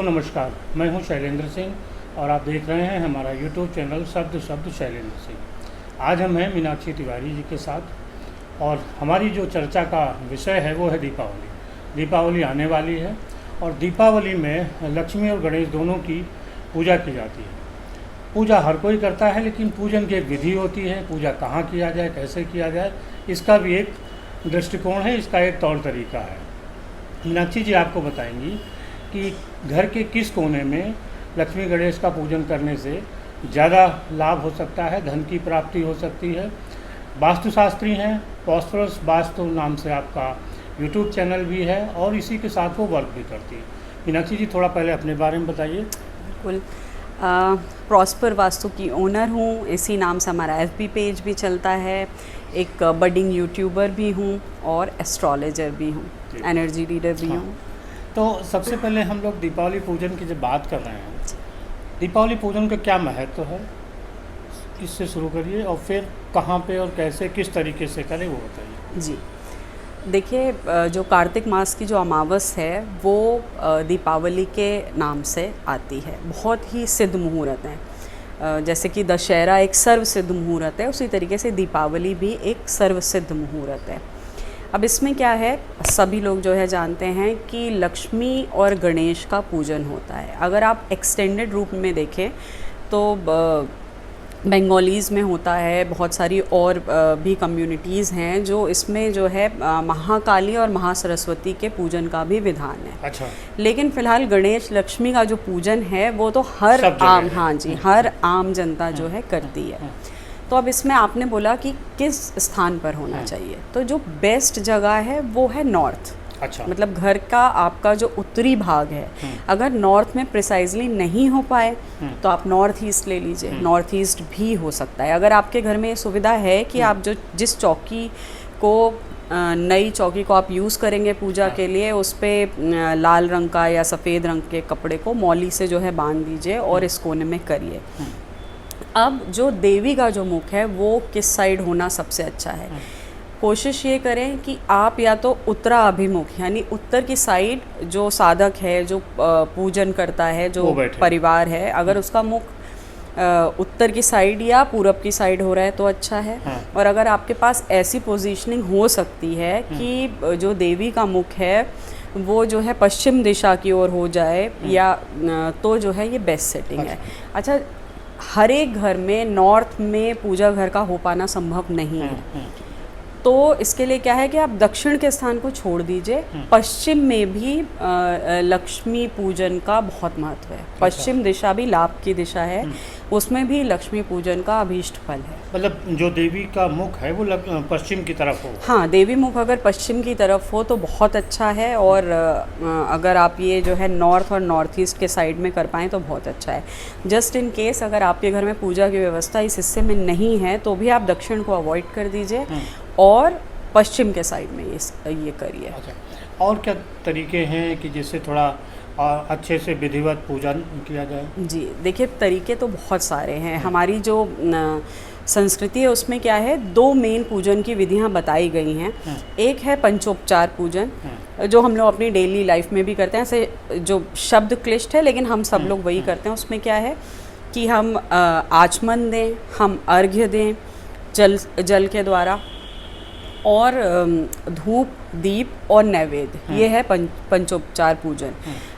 नमस्कार, मैं हूं शैलेंद्र सिंह और आप देख रहे हैं हमारा यूट्यूब चैनल शब्द शब्द शैलेंद्र सिंह। आज हम हैं मीनाक्षी तिवारी जी के साथ और हमारी जो चर्चा का विषय है वो है दीपावली। दीपावली आने वाली है और दीपावली में लक्ष्मी और गणेश दोनों की पूजा की जाती है। पूजा हर कोई करता है, लेकिन पूजन की एक विधि होती है। पूजा कहाँ किया जाए, कैसे किया जाए, इसका भी एक दृष्टिकोण है, इसका एक तौर तरीका है। मीनाक्षी जी आपको बताएंगी कि घर के किस कोने में लक्ष्मी गणेश का पूजन करने से ज़्यादा लाभ हो सकता है, धन की प्राप्ति हो सकती है। वास्तुशास्त्री हैं, पॉस्परस वास्तु नाम से आपका यूट्यूब चैनल भी है और इसी के साथ वो वर्क भी करती है। मीनाक्षी जी थोड़ा पहले अपने बारे में बताइए। बिल्कुल, प्रॉस्पर वास्तु की ओनर हूँ, इसी नाम से हमारा FB पेज भी चलता है। एक बडिंग यूट्यूबर भी हूँ और एस्ट्रोलॉजर भी हूँ, एनर्जी रीडर भी हूँ। तो सबसे पहले हम लोग दीपावली पूजन की जब बात कर रहे हैं, दीपावली पूजन का क्या महत्व है, इससे शुरू करिए और फिर कहाँ पे और कैसे किस तरीके से करें वो बताइए। जी देखिए, जो कार्तिक मास की जो अमावस है वो दीपावली के नाम से आती है। बहुत ही सिद्ध मुहूर्त हैं, जैसे कि दशहरा एक सर्व सिद्ध मुहूर्त है, उसी तरीके से दीपावली भी एक सर्व सिद्ध मुहूर्त है। अब इसमें क्या है, सभी लोग जो है जानते हैं कि लक्ष्मी और गणेश का पूजन होता है। अगर आप एक्सटेंडेड रूप में देखें तो बंगालीज़ में होता है, बहुत सारी और भी कम्युनिटीज़ हैं जो इसमें जो है महाकाली और महासरस्वती के पूजन का भी विधान है। अच्छा। लेकिन फ़िलहाल गणेश लक्ष्मी का जो पूजन है वो तो हर आम, हाँ जी, हर आम जनता जो है करती है। तो अब इसमें आपने बोला कि किस स्थान पर होना चाहिए, तो जो बेस्ट जगह है वो है नॉर्थ। अच्छा। मतलब घर का आपका जो उत्तरी भाग है, अगर नॉर्थ में प्रिसाइजली नहीं हो पाए तो आप नॉर्थ ईस्ट ले लीजिए। नॉर्थ ईस्ट भी हो सकता है। अगर आपके घर में ये सुविधा है कि आप जो जिस चौकी को नई चौकी को आप यूज़ करेंगे पूजा के लिए, उस पर लाल रंग का या सफ़ेद रंग के कपड़े को मौली से जो है बांध दीजिए और इस कोने में करिए। अब जो देवी का जो मुख है वो किस साइड होना सबसे अच्छा है, कोशिश ये करें कि आप या तो उत्तरा अभिमुख, यानी उत्तर की साइड जो साधक है, जो पूजन करता है, जो परिवार है, अगर उसका मुख उत्तर की साइड या पूरब की साइड हो रहा है तो अच्छा है। और अगर आपके पास ऐसी पोजीशनिंग हो सकती है कि जो देवी का मुख है वो जो है पश्चिम दिशा की ओर हो जाए या तो जो है ये बेस्ट सेटिंग है। अच्छा, हर एक घर में नॉर्थ में पूजा घर का हो पाना संभव नहीं है, तो इसके लिए क्या है कि आप दक्षिण के स्थान को छोड़ दीजिए। पश्चिम में भी लक्ष्मी पूजन का बहुत महत्व है। पश्चिम दिशा भी लाभ की दिशा है, उसमें भी लक्ष्मी पूजन का अभीष्ट फल है। मतलब जो देवी का मुख है वो पश्चिम की तरफ हो। हाँ, देवी मुख अगर पश्चिम की तरफ हो तो बहुत अच्छा है, और अगर आप ये जो है नॉर्थ और नॉर्थ ईस्ट के साइड में कर पाएँ तो बहुत अच्छा है। जस्ट इन केस अगर आपके घर में पूजा की व्यवस्था इस हिस्से में नहीं है तो भी आप दक्षिण को अवॉइड कर दीजिए और पश्चिम के साइड में ये करिए। अच्छा, और क्या तरीके हैं कि जिससे थोड़ा अच्छे से विधिवत पूजन किया जाए? जी देखिए, तरीके तो बहुत सारे हैं। हमारी जो संस्कृति है उसमें क्या है, दो मेन पूजन की विधियां बताई गई हैं। एक है पंचोपचार पूजन, जो हम लोग अपनी डेली लाइफ में भी करते हैं। ऐसे जो शब्द क्लिष्ट है लेकिन हम सब लोग वही करते हैं। उसमें क्या है कि हम आचमन दें, हम अर्घ्य दें जल के द्वारा, और धूप, दीप और नैवेद्य, ये है पंचोपचार पूजन।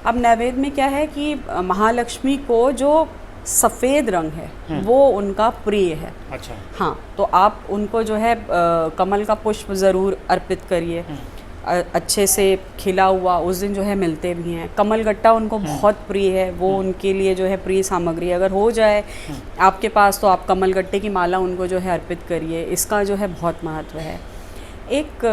अब नैवेद्य में क्या है कि महालक्ष्मी को जो सफ़ेद रंग है वो उनका प्रिय है। अच्छा। हाँ, तो आप उनको जो है कमल का पुष्प ज़रूर अर्पित करिए, अच्छे से खिला हुआ। उस दिन जो है मिलते भी हैं। कमल गट्टा उनको बहुत प्रिय है, वो उनके लिए जो है प्रिय सामग्री। अगर हो जाए आपके पास तो आप कमल गट्टे की माला उनको जो है अर्पित करिए। इसका जो है बहुत महत्व है। एक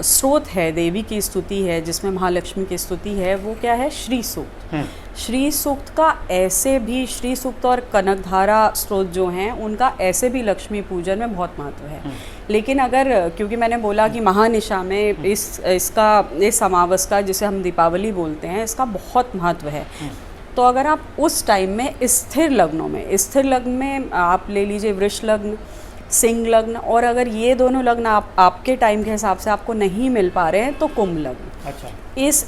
स्रोत है, देवी की स्तुति है जिसमें महालक्ष्मी की स्तुति है, वो क्या है, श्री सूक्त। श्री सूक्त का ऐसे भी, श्री सूक्त और कनकधारा स्रोत जो हैं उनका ऐसे भी लक्ष्मी पूजन में बहुत महत्व है। लेकिन अगर, क्योंकि मैंने बोला कि महानिशा में इस अमावस का, जिसे हम दीपावली बोलते हैं, इसका बहुत महत्व है। तो अगर आप उस टाइम में स्थिर लग्नों में, स्थिर लग्न में आप ले लीजिए वृष लग्न, सिंह लग्न, और अगर ये दोनों लग्न आपके टाइम के हिसाब से आपको नहीं मिल पा रहे हैं तो कुंभ लग्न। अच्छा।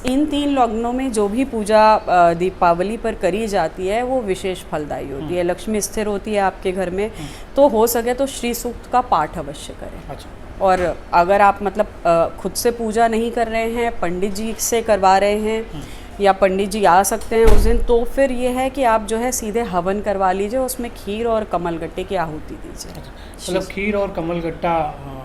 इन 3 लग्नों में जो भी पूजा दीपावली पर करी जाती है वो विशेष फलदायी होती है। लक्ष्मी स्थिर होती है आपके घर में, तो हो सके तो श्री सूक्त का पाठ अवश्य करें। अच्छा। और अगर आप मतलब खुद से पूजा नहीं कर रहे हैं, पंडित जी से करवा रहे हैं या पंडित जी आ सकते हैं उस दिन, तो फिर ये है कि आप जो है सीधे हवन करवा लीजिए, उसमें खीर और कमलगट्टे की आहुति दीजिए। मतलब खीर और कमलगट्टा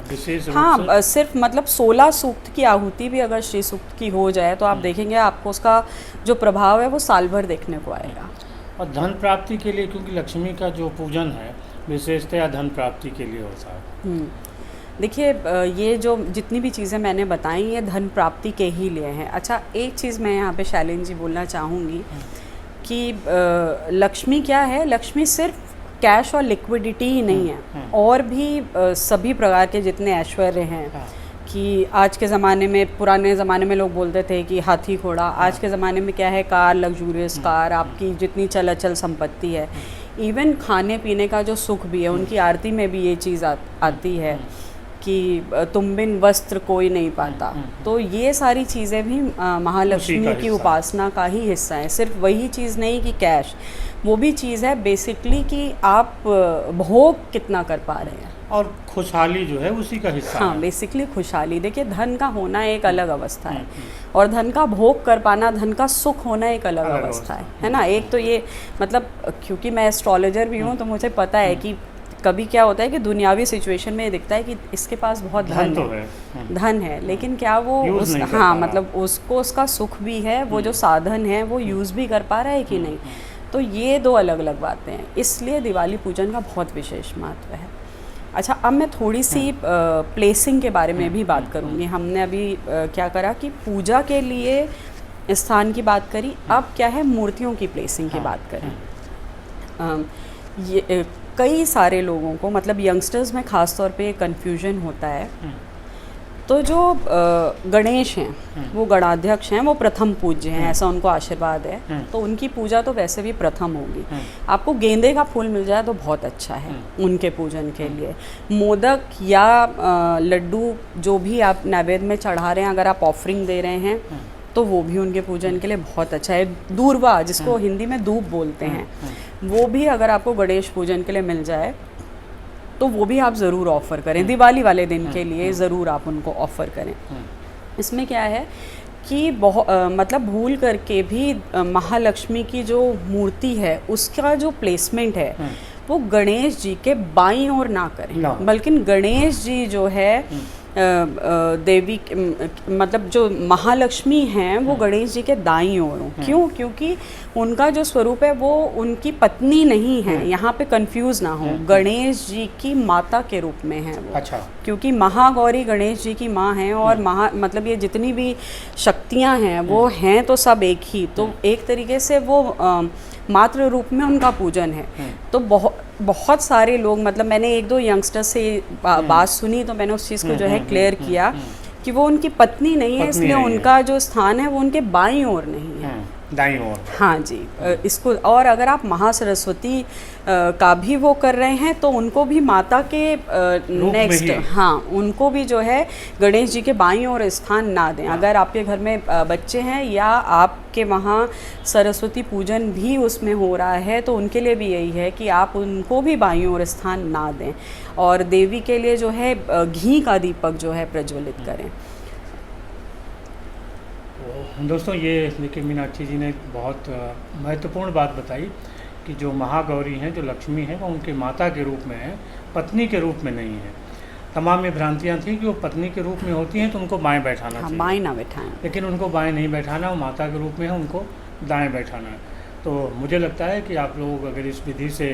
विशेष रूप हाँ, सिर्फ मतलब 16 सूक्त की आहुति भी अगर श्री सूक्त की हो जाए तो आप देखेंगे आपको उसका जो प्रभाव है वो साल भर देखने को आएगा। और धन प्राप्ति के लिए, क्योंकि लक्ष्मी का जो पूजन है विशेषतया धन प्राप्ति के लिए होता है। देखिए, ये जो जितनी भी चीज़ें मैंने बताई ये धन प्राप्ति के ही लिए हैं। अच्छा, एक चीज़ मैं यहाँ पे शैलेन जी बोलना चाहूँगी कि लक्ष्मी क्या है, लक्ष्मी सिर्फ कैश और लिक्विडिटी ही नहीं है, और भी सभी प्रकार के जितने ऐश्वर्य हैं कि आज के ज़माने में, पुराने ज़माने में लोग बोलते थे कि हाथी घोड़ा, आज के ज़माने में क्या है, कार, लग्जूरियस कार, आपकी जितनी चल अचल संपत्ति है, इवन खाने पीने का जो सुख भी है, उनकी आरती में भी ये चीज़ आती है कि तुम बिन वस्त्र कोई नहीं पाता। तो ये सारी चीज़ें भी महालक्ष्मी की उपासना का ही हिस्सा है। सिर्फ वही चीज़ नहीं कि कैश, वो भी चीज़ है बेसिकली कि आप भोग कितना कर पा रहे हैं, और खुशहाली जो है उसी का हिस्सा है। हाँ, बेसिकली खुशहाली। देखिए, धन का होना एक अलग अवस्था है और धन का भोग कर पाना, धन का सुख होना एक अलग अवस्था है ना। एक तो ये मतलब, क्योंकि मैं एस्ट्रोलॉजर भी हूँ तो मुझे पता है कि कभी क्या होता है कि दुनियावी सिचुएशन में दिखता है कि इसके पास बहुत धन है, लेकिन क्या वो मतलब उसको उसका सुख भी है, वो जो साधन है वो यूज़ भी कर पा रहा है कि नहीं। तो ये 2 अलग अलग बातें हैं, इसलिए दिवाली पूजन का बहुत विशेष महत्व है। अच्छा, अब मैं थोड़ी सी प्लेसिंग के बारे में भी बात करूँगी। हमने अभी क्या करा कि पूजा के लिए स्थान की बात करी, अब क्या है मूर्तियों की प्लेसिंग की बात करें। ये कई सारे लोगों को, मतलब यंगस्टर्स में ख़ास तौर पे कन्फ्यूजन होता है। तो जो गणेश हैं वो गणाध्यक्ष हैं, वो प्रथम पूज्य हैं, ऐसा उनको आशीर्वाद है, तो उनकी पूजा तो वैसे भी प्रथम होगी। आपको गेंदे का फूल मिल जाए तो बहुत अच्छा है उनके पूजन के लिए। मोदक या लड्डू जो भी आप नैवेद्य में चढ़ा रहे हैं, अगर आप ऑफरिंग दे रहे हैं तो वो भी उनके पूजन के लिए बहुत अच्छा है। दूर्वा, जिसको हिंदी में धूप बोलते हैं, वो भी अगर आपको गणेश पूजन के लिए मिल जाए तो वो भी आप ज़रूर ऑफ़र करें। दिवाली वाले दिन के लिए ज़रूर आप उनको ऑफ़र करें। इसमें क्या है कि मतलब भूल करके भी महालक्ष्मी की जो मूर्ति है उसका जो प्लेसमेंट है वो गणेश जी के बाईं ओर ना करें, बल्कि गणेश जी जो है देवी मतलब जो महालक्ष्मी हैं वो गणेश जी के दाईं ओर हो। क्यों? क्योंकि उनका जो स्वरूप है वो उनकी पत्नी नहीं है, यहाँ पे कंफ्यूज ना हो, गणेश जी की माता के रूप में है वो। अच्छा। क्योंकि महागौरी गणेश जी की माँ हैं और मतलब ये जितनी भी शक्तियाँ हैं वो हैं तो सब एक ही, तो एक तरीके से वो मातृ रूप में उनका पूजन है। तो बहुत सारे लोग, मतलब मैंने 1-2 यंगस्टर से बात सुनी तो मैंने उस चीज़ को जो है क्लियर किया कि वो उनकी पत्नी नहीं है, इसलिए उनका जो स्थान है वो उनके बाईं ओर नहीं है, दाईं ओर। हाँ जी, इसको। और अगर आप महासरस्वती का भी वो कर रहे हैं तो उनको भी माता के नेक्स्ट, हाँ, उनको भी जो है गणेश जी के बाईं ओर स्थान ना दें। अगर आपके घर में बच्चे हैं या आपके वहाँ सरस्वती पूजन भी उसमें हो रहा है तो उनके लिए भी यही है कि आप उनको भी बाईं ओर स्थान ना दें, और देवी के लिए जो है घी का दीपक जो है प्रज्वलित करें। दोस्तों, ये देखिए मीनाक्षी जी ने बहुत महत्वपूर्ण बात बताई कि जो महागौरी हैं, जो लक्ष्मी हैं, वो उनके माता के रूप में है, पत्नी के रूप में नहीं है। तमाम ये भ्रांतियाँ थी कि वो पत्नी के रूप में होती हैं तो उनको बाएं बैठाना चाहिए, बाएं ना बैठाएं, लेकिन उनको बाएं नहीं बैठाना, वो माता के रूप में है, उनको दाएं बैठाना है। तो मुझे लगता है कि आप लोग अगर इस विधि से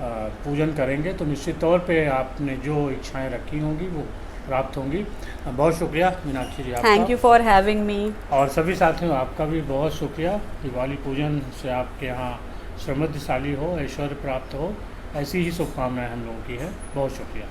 पूजन करेंगे तो निश्चित तौर पर आपने जो इच्छाएँ रखी होंगी वो प्राप्त होंगी। बहुत शुक्रिया मीनाक्षी जी आपका। Thank you for having me. और सभी साथियों आपका भी बहुत शुक्रिया। दिवाली पूजन से आपके यहाँ समृद्धशाली हो, ऐश्वर्य प्राप्त हो, ऐसी ही शुभकामनाएं हम लोगों की है। बहुत शुक्रिया।